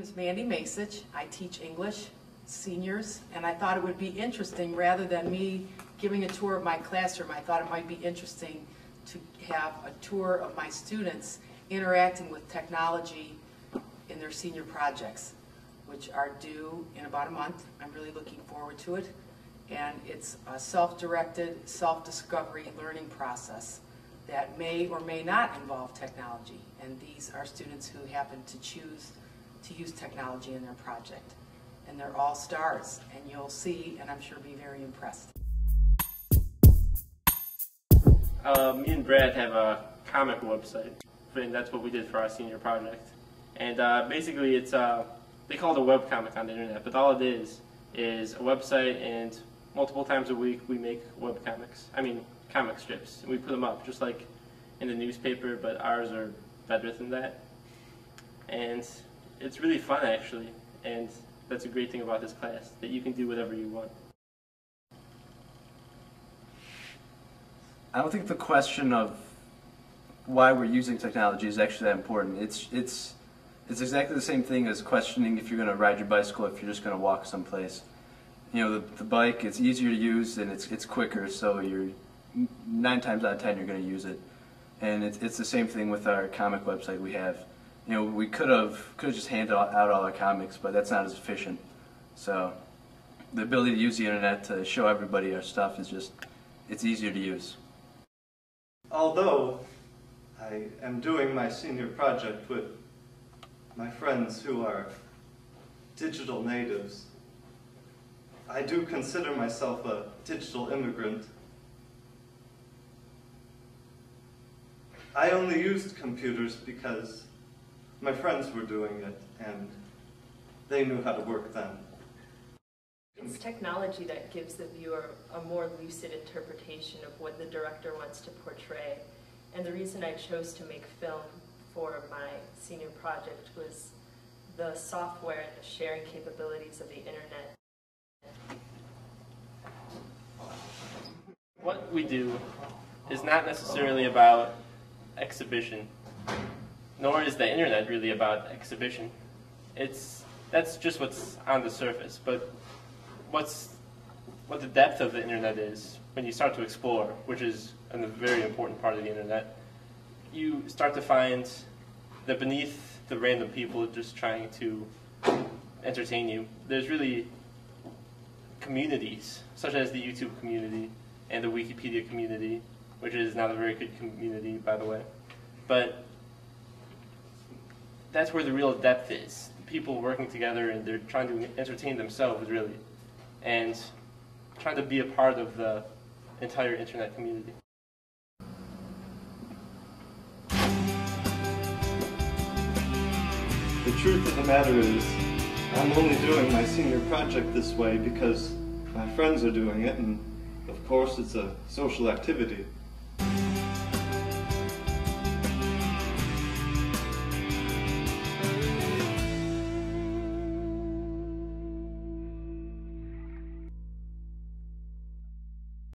is Mandy Masich. I teach English seniors, and I thought it would be interesting, rather than me giving a tour of my classroom, I thought it might be interesting to have a tour of my students interacting with technology in their senior projects, which are due in about a month. I'm really looking forward to it. And it's a self-directed, self-discovery learning process that may or may not involve technology. And these are students who happen to choose to use technology in their project. And they're all stars, and you'll see, and I'm sure be very impressed. Me and Brad have a comic website, and that's what we did for our senior project. And basically it's, they call it a webcomic on the internet, but all it is a website, and multiple times a week we make comic strips. And we put them up just like in the newspaper, but ours are better than that. And it's really fun, actually, and that's a great thing about this class, that you can do whatever you want. I don't think the question of why we're using technology is actually that important. It's exactly the same thing as questioning if you're going to ride your bicycle, if you're just going to walk someplace. You know, the bike, it's easier to use and it's quicker, so you're 9 times out of 10 you're going to use it. And it's the same thing with our comic website we have. You know, we could have just handed out all our comics, but that's not as efficient. So the ability to use the internet to show everybody our stuff is just, it's easier to use. Although I am doing my senior project with my friends who are digital natives, I do consider myself a digital immigrant. I only used computers because my friends were doing it and they knew how to work them. It's technology that gives the viewer a more lucid interpretation of what the director wants to portray. And the reason I chose to make film for my senior project was the software and the sharing capabilities of the internet. What we do is not necessarily about exhibition, nor is the internet really about exhibition. That's just what's on the surface, but what the depth of the internet is, when you start to explore, which is a very important part of the internet, you start to find that beneath the random people just trying to entertain you, there's really communities, such as the YouTube community and the Wikipedia community, which is not a very good community, by the way. But that's where the real depth is. People working together, and they're trying to entertain themselves, really, and trying to be a part of the entire internet community. The truth of the matter is, I'm only doing my senior project this way because my friends are doing it, and of course it's a social activity.